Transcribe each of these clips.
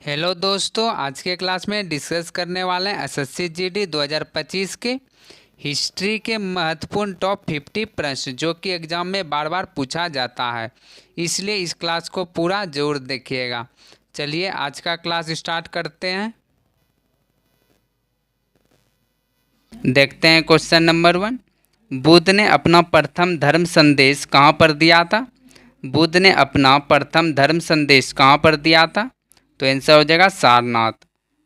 Hello दोस्तों, आज के क्लास में डिस्कस करने वाले हैं एसएससी जीडी 2025 के हिस्ट्री के महत्वपूर्ण टॉप 50 प्रश्न जो कि एग्जाम में बार बार पूछा जाता है। इसलिए इस क्लास को पूरा जरूर देखिएगा। चलिए आज का क्लास स्टार्ट करते हैं। देखते हैं क्वेश्चन नंबर 1। बुद्ध ने अपना प्रथम धर्म संदेश कहाँ पर दिया था? बुद्ध ने अपना प्रथम धर्म संदेश कहाँ पर दिया था? तो आंसर हो जाएगा सारनाथ।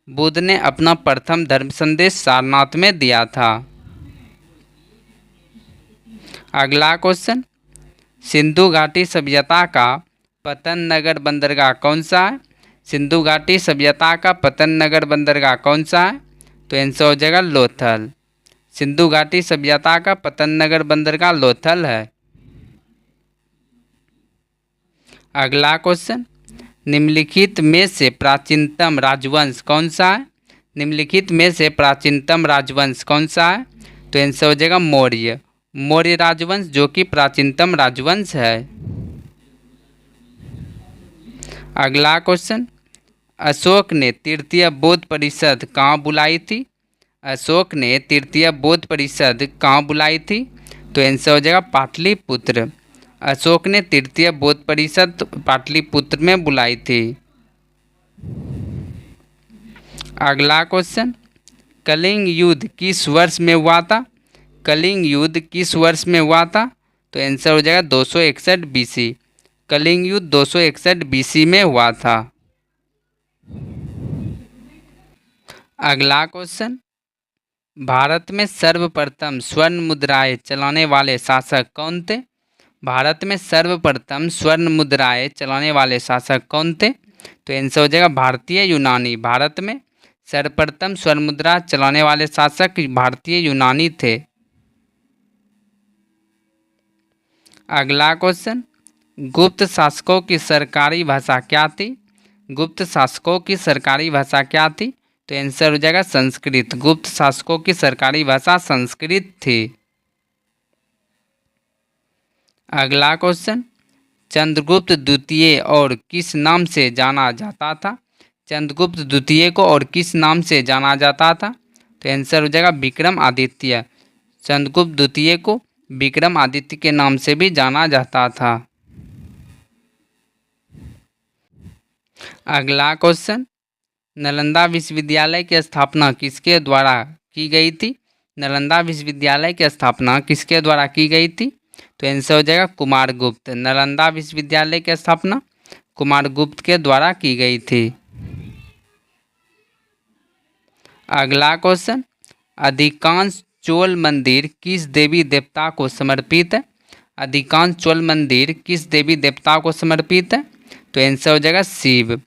बुद्ध ने अपना प्रथम धर्म संदेश सारनाथ में दिया था। अगला क्वेश्चन, सिंधु घाटी सभ्यता का पतन नगर बंदरगाह कौन सा है? सिंधु घाटी सभ्यता का पतन नगर बंदरगाह कौन सा है? तो आंसर हो जाएगा लोथल। सिंधु घाटी सभ्यता का पतन नगर बंदरगाह लोथल है। अगला क्वेश्चन, निम्नलिखित में से प्राचीनतम राजवंश कौन सा है? निम्नलिखित में से प्राचीनतम राजवंश कौन सा है? तो आंसर हो जाएगा मौर्य। मौर्य राजवंश जो कि प्राचीनतम राजवंश है। अगला क्वेश्चन, अशोक ने तृतीय बौद्ध परिषद कहाँ बुलाई थी? अशोक ने तृतीय बौद्ध परिषद कहाँ बुलाई थी? तो आंसर हो जाएगा पाटलिपुत्र। अशोक ने तृतीय बौद्ध परिषद पाटलिपुत्र में बुलाई थी। अगला क्वेश्चन, कलिंग युद्ध किस वर्ष में हुआ था? कलिंग युद्ध किस वर्ष में हुआ था? तो आंसर हो जाएगा 261 बीसी। कलिंग युद्ध 261 बीसी में हुआ था। अगला क्वेश्चन, भारत में सर्वप्रथम स्वर्ण मुद्राएं चलाने वाले शासक कौन थे? भारत में सर्वप्रथम स्वर्ण मुद्राएं चलाने वाले शासक कौन थे? तो आंसर हो जाएगा भारतीय यूनानी। भारत में सर्वप्रथम स्वर्ण मुद्रा चलाने वाले शासक भारतीय यूनानी थे। अगला क्वेश्चन, गुप्त शासकों की सरकारी भाषा क्या थी? गुप्त शासकों की सरकारी भाषा क्या थी? तो आंसर हो जाएगा संस्कृत। गुप्त शासकों की सरकारी भाषा संस्कृत थी। अगला क्वेश्चन, चंद्रगुप्त द्वितीय और किस नाम से जाना जाता था? चंद्रगुप्त द्वितीय को और किस नाम से जाना जाता था? तो आंसर हो जाएगा विक्रमादित्य। चंद्रगुप्त द्वितीय को विक्रमादित्य के नाम से भी जाना जाता था। अगला क्वेश्चन, नालंदा विश्वविद्यालय की स्थापना किसके द्वारा की गई थी? नालंदा विश्वविद्यालय की स्थापना किसके द्वारा की गई थी? तो आंसर हो जाएगा कुमारगुप्त। नालंदा विश्वविद्यालय की स्थापना कुमारगुप्त के द्वारा की गई थी। अगला क्वेश्चन, अधिकांश चोल मंदिर किस देवी देवता को समर्पित है? अधिकांश चोल मंदिर किस देवी देवता को समर्पित है? तो आंसर हो जाएगा शिव।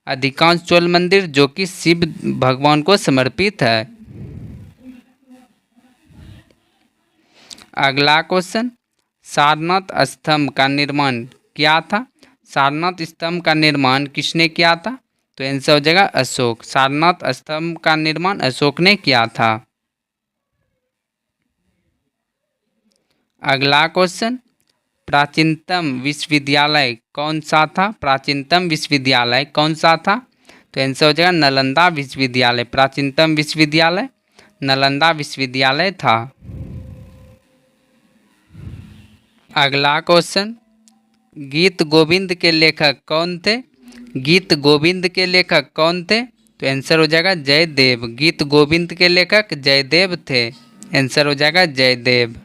अधिकांश चोल मंदिर जो कि शिव भगवान को समर्पित है। अगला क्वेश्चन, सारनाथ स्तंभ का निर्माण क्या था? सारनाथ स्तंभ का निर्माण किसने किया था? तो आंसर हो जाएगा अशोक। सारनाथ स्तंभ का निर्माण अशोक ने किया था। अगला क्वेश्चन, प्राचीनतम विश्वविद्यालय कौन सा था? प्राचीनतम विश्वविद्यालय कौन सा था? तो आंसर हो जाएगा नालंदा विश्वविद्यालय। प्राचीनतम विश्वविद्यालय नालंदा विश्वविद्यालय था। अगला क्वेश्चन, गीत गोविंद के लेखक कौन थे? गीत गोविंद के लेखक कौन थे? तो आंसर हो जाएगा जयदेव। गीत गोविंद के लेखक जयदेव थे। आंसर हो जाएगा जयदेव।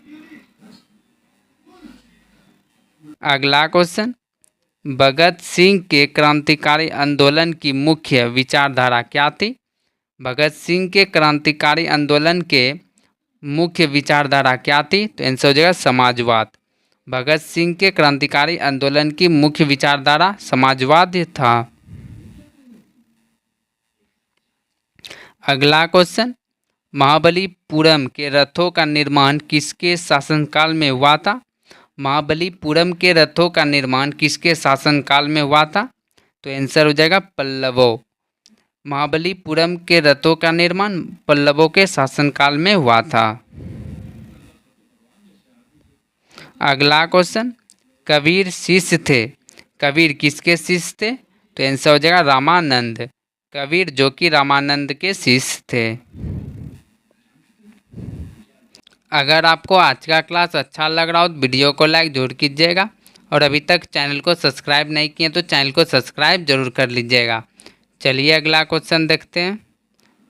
अगला क्वेश्चन, भगत सिंह के क्रांतिकारी आंदोलन की मुख्य विचारधारा क्या थी? भगत सिंह के क्रांतिकारी आंदोलन के मुख्य विचारधारा क्या थी? तो आंसर हो जाएगा समाजवाद। भगत सिंह के क्रांतिकारी आंदोलन की मुख्य विचारधारा समाजवाद था। अगला क्वेश्चन, महाबलीपुरम के रथों का निर्माण किसके शासनकाल में हुआ था? महाबलीपुरम के रथों का निर्माण किसके शासनकाल में हुआ था? तो आंसर हो जाएगा पल्लवों। महाबलीपुरम के रथों का निर्माण पल्लवों के शासनकाल में हुआ था। अगला क्वेश्चन, कबीर शिष्य थे। कबीर किसके शिष्य थे? तो आंसर हो जाएगा रामानंद। कबीर जो कि रामानंद के शिष्य थे। अगर आपको आज का क्लास अच्छा लग रहा हो तो वीडियो को लाइक जरूर कीजिएगा और अभी तक चैनल को सब्सक्राइब नहीं किए तो चैनल को सब्सक्राइब जरूर कर लीजिएगा। चलिए अगला क्वेश्चन देखते हैं।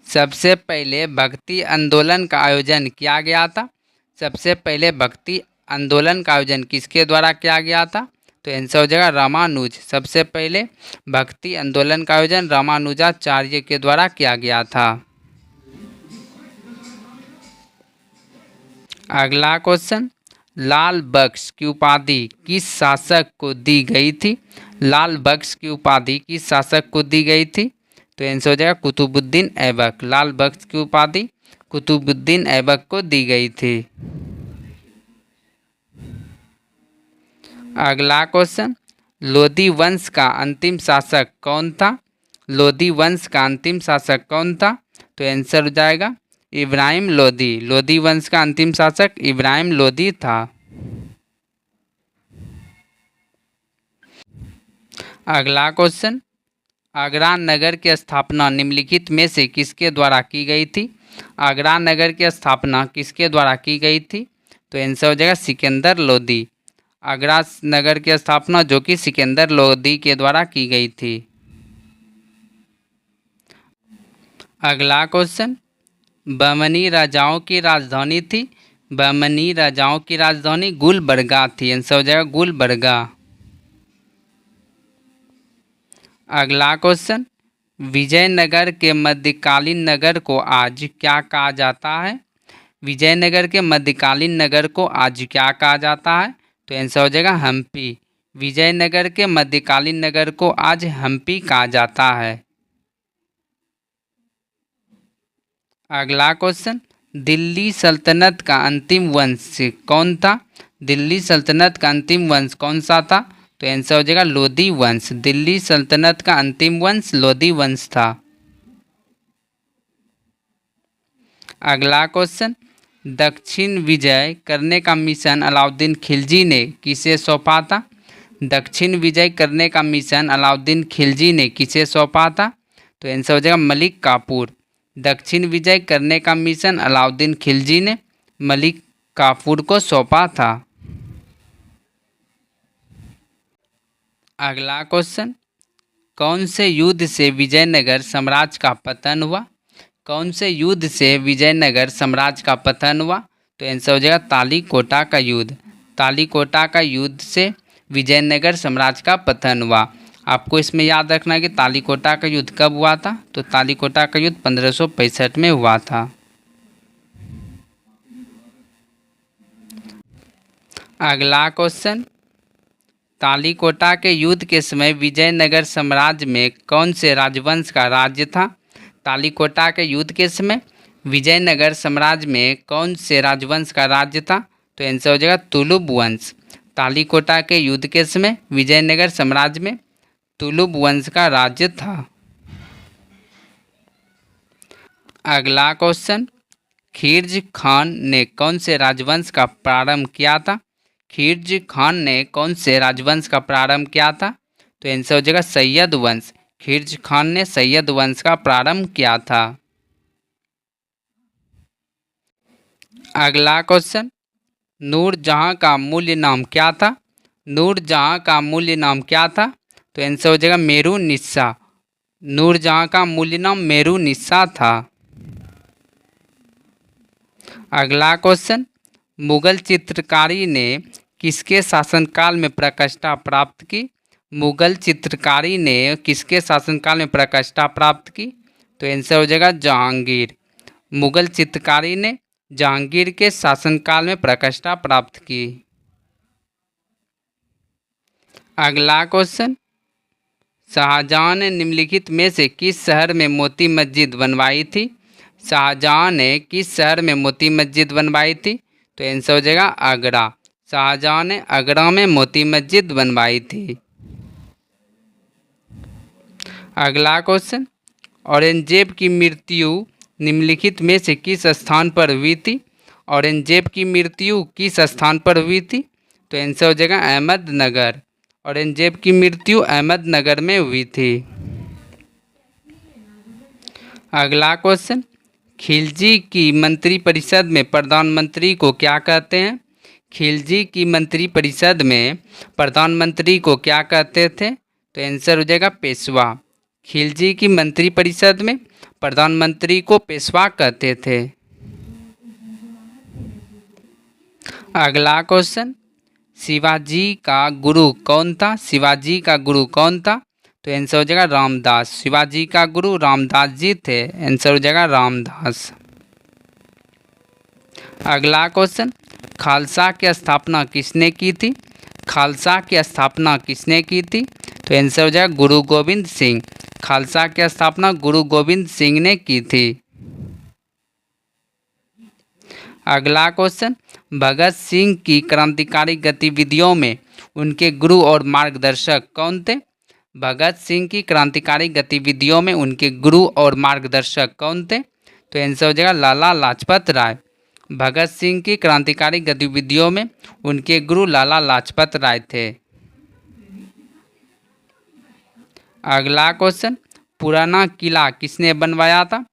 सबसे पहले भक्ति आंदोलन का आयोजन किया गया था। सबसे पहले भक्ति आंदोलन का आयोजन किसके द्वारा किया गया था? तो आंसर हो जाएगा रामानुज। सबसे पहले भक्ति आंदोलन का आयोजन रामानुजाचार्य के द्वारा किया गया था। अगला क्वेश्चन, लाल बख्श की उपाधि किस शासक को दी गई थी? लाल बख्श की उपाधि किस शासक को दी गई थी? तो आंसर हो जाएगा कुतुबुद्दीन ऐबक। लाल बख्श की उपाधि कुतुबुद्दीन ऐबक को दी गई थी। अगला क्वेश्चन, लोधी वंश का अंतिम शासक कौन था? लोधी वंश का अंतिम शासक कौन था? तो आंसर हो जाएगा इब्राहिम लोधी। लोधी वंश का अंतिम शासक इब्राहिम लोधी था। अगला क्वेश्चन, आगरा नगर की स्थापना निम्नलिखित में से किसके द्वारा की गई थी? आगरा नगर की स्थापना किसके द्वारा की गई थी? तो आंसर हो जाएगा सिकंदर लोधी। आगरा नगर की स्थापना जो कि सिकंदर लोधी के द्वारा की गई थी। अगला क्वेश्चन, बहमनी राजाओं की राजधानी थी। बहमनी राजाओं की राजधानी गुलबर्गा थी। आंसर हो जाएगा गुलबर्गा। अगला क्वेश्चन, विजयनगर के मध्यकालीन नगर को आज क्या कहा जाता है? विजयनगर के मध्यकालीन नगर को आज क्या कहा जाता है? तो आंसर हो जाएगा हम्पी। विजयनगर के मध्यकालीन नगर को आज हम्पी कहा जाता है। अगला क्वेश्चन, दिल्ली सल्तनत का अंतिम वंश कौन था? दिल्ली सल्तनत का अंतिम वंश कौन सा था? तो आंसर हो जाएगा लोधी वंश। दिल्ली सल्तनत का अंतिम वंश लोधी वंश था। अगला क्वेश्चन, दक्षिण विजय करने का मिशन अलाउद्दीन खिलजी ने किसे सौंपा था? दक्षिण विजय करने का मिशन अलाउद्दीन खिलजी ने किसे सौंपा था? तो आंसर हो जाएगा मलिक काफूर। दक्षिण विजय करने का मिशन अलाउद्दीन खिलजी ने मलिक काफूर को सौंपा था। अगला क्वेश्चन, कौन से युद्ध से विजयनगर साम्राज्य का पतन हुआ? कौन से युद्ध से विजयनगर साम्राज्य का पतन हुआ? तो आंसर हो जाएगा तालीकोटा का युद्ध। तालीकोटा का युद्ध से विजयनगर साम्राज्य का पतन हुआ। आपको इसमें याद रखना है कि तालीकोटा का युद्ध कब हुआ था? तो तालीकोटा का युद्ध 1565 में हुआ था। अगला क्वेश्चन, तालीकोटा के युद्ध के समय विजयनगर साम्राज्य में कौन से राजवंश का राज्य था? तालीकोटा के युद्ध के समय विजयनगर साम्राज्य में कौन से राजवंश का राज्य था? तो आंसर हो जाएगा तुलुब वंश। तालीकोटा के युद्ध के समय विजयनगर साम्राज्य में तुलुब वंश का राज्य था। अगला क्वेश्चन, खिलजी खान ने कौन से राजवंश का प्रारंभ किया था? खिलजी खान ने कौन से राजवंश का प्रारंभ किया था? तो आंसर हो जाएगा सैयद वंश। खिलजी खान ने सैयद वंश का प्रारंभ किया था। अगला क्वेश्चन, नूरजहां का मूल्य नाम क्या था? नूरजहां का मूल्य नाम क्या था? तो आंसर हो जाएगा मेरुनिस्सा। नूरजहां का मूल्य नाम मेरुनिस्सा था। अगला क्वेश्चन, मुगल चित्रकारी ने किसके शासनकाल में प्रतिष्ठा प्राप्त की? मुगल चित्रकारी ने किसके शासनकाल में प्रतिष्ठा प्राप्त की? तो आंसर हो जाएगा जहांगीर। मुगल चित्रकारी ने जहांगीर के शासनकाल में प्रतिष्ठा प्राप्त की। अगला क्वेश्चन, शाहजहां ने निम्नलिखित में से किस शहर में मोती मस्जिद बनवाई थी? शाहजहां ने किस शहर में मोती मस्जिद बनवाई थी? तो आंसर हो जाएगा आगरा। शाहजहां ने आगरा में मोती मस्जिद बनवाई थी। अगला क्वेश्चन, औरंगजेब की मृत्यु निम्नलिखित में से किस स्थान पर हुई थी? औरंगजेब की मृत्यु किस स्थान पर हुई थी? तो आंसर हो जाएगा अहमदनगर। औरंगजेब की मृत्यु अहमदनगर में हुई थी। अगला क्वेश्चन, खिलजी की मंत्रिपरिषद में प्रधानमंत्री को क्या कहते हैं? खिलजी की मंत्रिपरिषद में प्रधानमंत्री को क्या कहते थे? तो आंसर हो जाएगा पेशवा। खिलजी की मंत्रिपरिषद में प्रधानमंत्री को पेशवा कहते थे। अगला क्वेश्चन, शिवाजी का गुरु कौन था? शिवाजी का गुरु कौन था? तो आंसर हो जाएगा रामदास। शिवाजी का गुरु रामदास जी थे। आंसर हो जाएगा रामदास। अगला क्वेश्चन, खालसा की स्थापना किसने की थी? खालसा की स्थापना किसने की थी? तो आंसर हो जाएगा गुरु गोविंद सिंह। खालसा की स्थापना गुरु गोविंद सिंह ने की थी। अगला क्वेश्चन, भगत सिंह की क्रांतिकारी गतिविधियों में उनके गुरु और मार्गदर्शक कौन थे? भगत सिंह की क्रांतिकारी गतिविधियों में उनके गुरु और मार्गदर्शक कौन थे? तो आंसर हो जाएगा लाला लाजपत राय। भगत सिंह की क्रांतिकारी गतिविधियों में उनके गुरु लाला लाजपत राय थे। अगला क्वेश्चन, पुराना किला किसने बनवाया था?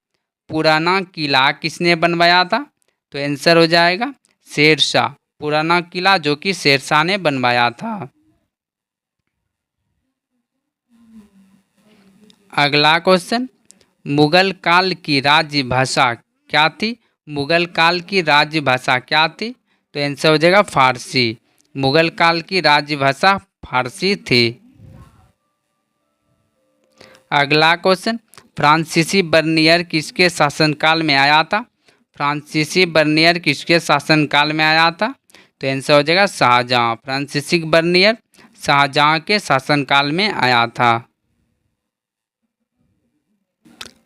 पुराना किला किसने बनवाया था? तो आंसर हो जाएगा शेरशाह। पुराना किला जो कि शेरशाह ने बनवाया था। अगला क्वेश्चन, मुगल काल की राज्य भाषा क्या थी? मुगल काल की राज्य भाषा क्या थी? तो आंसर हो जाएगा फारसी। मुगल काल की राज्य भाषा फारसी थी। अगला क्वेश्चन, फ्रांसीसी बर्नियर किसके शासनकाल में आया था? फ्रांसीसी बर्नियर किसके शासनकाल में आया था? तो आंसर हो जाएगा शाहजहां। फ्रांसीसी बर्नियर शाहजहां के शासनकाल में आया था।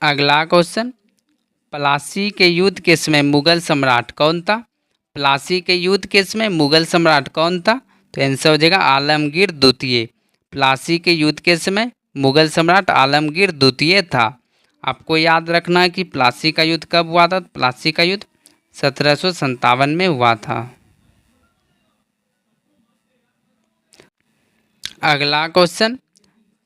अगला क्वेश्चन, प्लासी के युद्ध के समय मुगल सम्राट कौन था? प्लासी के युद्ध के समय मुगल सम्राट कौन था? तो आंसर हो जाएगा आलमगीर द्वितीय। प्लासी के युद्ध के समय मुगल सम्राट आलमगीर द्वितीय था। आपको याद रखना है कि प्लासी का युद्ध कब हुआ था? प्लासी का युद्ध 1757 में हुआ था। अगला क्वेश्चन,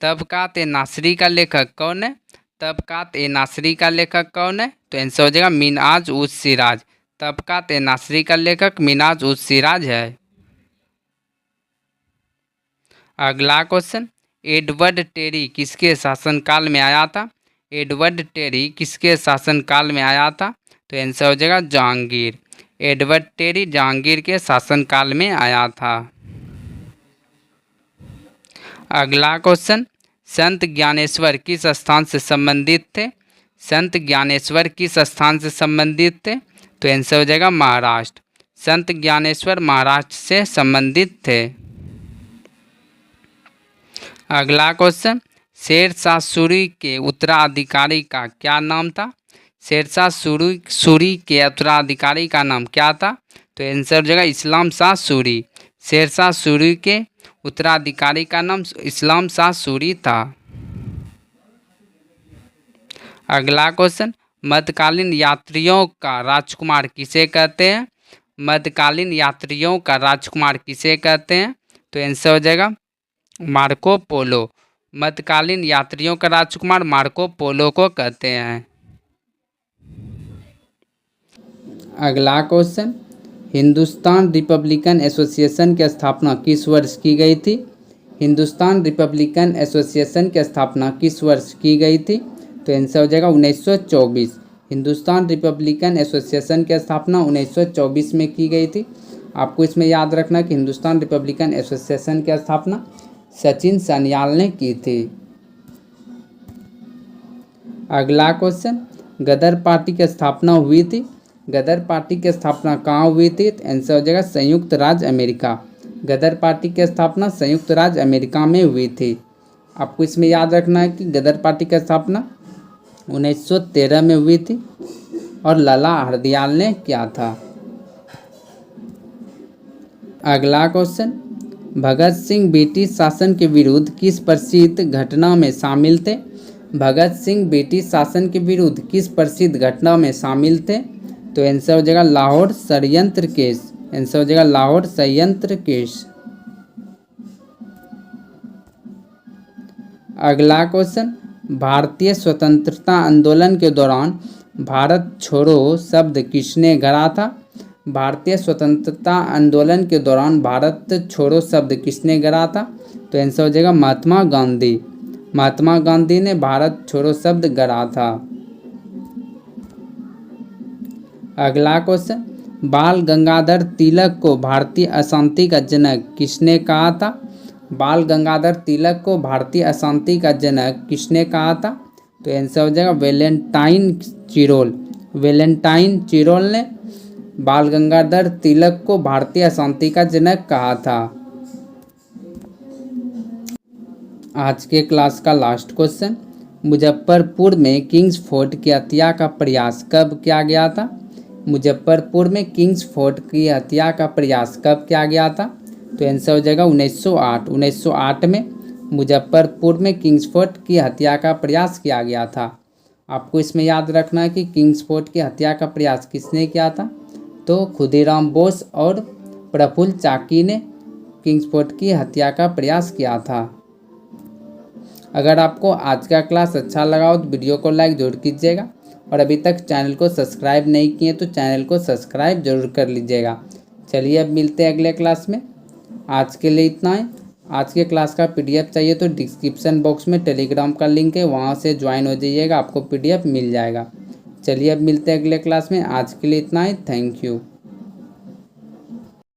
तबकात-ए-नासरी का लेखक कौन है? तबकात-ए-नासरी का लेखक कौन है? तो आंसर हो जाएगा मिन्हाज-उस-सिराज। तबकात-ए-नासरी का लेखक मिन्हाज-उस-सिराज है। अगला क्वेश्चन, एडवर्ड टेरी किसके शासनकाल में आया था? एडवर्ड टेरी किसके शासनकाल में आया था? तो आंसर हो जाएगा जहांगीर। एडवर्ड टेरी जहांगीर के शासनकाल में आया था। अगला क्वेश्चन, संत ज्ञानेश्वर किस स्थान से संबंधित थे? संत ज्ञानेश्वर किस स्थान से संबंधित थे? तो आंसर हो जाएगा महाराष्ट्र। संत ज्ञानेश्वर महाराष्ट्र से संबंधित थे। अगला क्वेश्चन, शेरशाह सूरी के उत्तराधिकारी का क्या नाम था? शेरशाह सूरी के उत्तराधिकारी का नाम क्या था? तो आंसर हो जाएगा इस्लाम शाह सूरी। शेरशाह सूरी के उत्तराधिकारी का नाम इस्लाम शाह सूरी था। अगला क्वेश्चन, मध्यकालीन यात्रियों का राजकुमार किसे कहते हैं? मध्यकालीन यात्रियों का राजकुमार किसे कहते हैं? तो आंसर हो जाएगा मार्को पोलो। मध्यकालीन यात्रियों का राजकुमार मार्को पोलो को कहते हैं। अगला क्वेश्चन, हिंदुस्तान रिपब्लिकन एसोसिएशन की स्थापना किस वर्ष की गई थी? हिंदुस्तान रिपब्लिकन एसोसिएशन की स्थापना किस वर्ष की गई थी? तो आंसर हो जाएगा 1924। हिंदुस्तान रिपब्लिकन एसोसिएशन की स्थापना 1924 में की गई थी। आपको इसमें याद रखना कि हिंदुस्तान रिपब्लिकन एसोसिएशन की स्थापना सचिन सान्याल ने की थी। अगला क्वेश्चन, गदर पार्टी की स्थापना हुई थी? गदर पार्टी की स्थापना कहाँ हुई थी? आंसर हो जाएगा संयुक्त राज्य अमेरिका। गदर पार्टी की स्थापना संयुक्त राज्य अमेरिका में हुई थी। आपको इसमें याद रखना है कि गदर पार्टी की स्थापना 1913 में हुई थी और लाला हरदयाल ने किया था। अगला क्वेश्चन, भगत सिंह ब्रिटिश शासन के विरुद्ध किस प्रसिद्ध घटना में शामिल थे? भगत सिंह ब्रिटिश शासन के विरुद्ध किस प्रसिद्ध घटना में शामिल थे? तो आंसर हो जाएगा लाहौर षड्यंत्र केस। आंसर हो जाएगा लाहौर षड्यंत्र केस। अगला क्वेश्चन, भारतीय स्वतंत्रता आंदोलन के दौरान भारत छोड़ो शब्द किसने गढ़ा था? भारतीय स्वतंत्रता आंदोलन के दौरान भारत छोड़ो शब्द किसने गढ़ा था? तो आंसर हो जाएगा महात्मा गांधी। महात्मा गांधी ने भारत छोड़ो शब्द गढ़ा था। अगला क्वेश्चन, बाल गंगाधर तिलक को भारतीय अशांति का जनक किसने कहा था? बाल गंगाधर तिलक को भारतीय अशांति का जनक किसने कहा था? तो आंसर हो जाएगा वैलेंटाइन चिरोल। वैलेंटाइन चिरोल ने बाल गंगाधर तिलक को भारतीय अशांति का जनक कहा था। आज के क्लास का लास्ट क्वेश्चन, मुजफ्फरपुर में किंग्स फोर्ट की हत्या का प्रयास कब किया गया था? मुजफ्फरपुर में किंग्स फोर्ट की हत्या का प्रयास कब किया गया था? तो आंसर हो जाएगा 1908। 1908 में मुजफ्फरपुर में किंग्स फोर्ट की हत्या का प्रयास किया गया था। आपको इसमें याद रखना है कि किंग्स फोर्ट की हत्या का प्रयास किसने किया था? तो खुदीराम बोस और प्रफुल्ल चाकी ने किंग्स फोर्ट की हत्या का प्रयास किया था। अगर आपको आज का क्लास अच्छा लगा हो तो वीडियो को लाइक जरूर कीजिएगा, और अभी तक चैनल को सब्सक्राइब नहीं किए तो चैनल को सब्सक्राइब जरूर कर लीजिएगा। चलिए अब मिलते हैं अगले क्लास में। आज के लिए इतना है। आज के क्लास का पीडीएफ चाहिए तो डिस्क्रिप्शन बॉक्स में टेलीग्राम का लिंक है, वहाँ से ज्वाइन हो जाइएगा, आपको पीडीएफ मिल जाएगा। चलिए अब मिलते हैं अगले क्लास में। आज के लिए इतना ही। Thank you.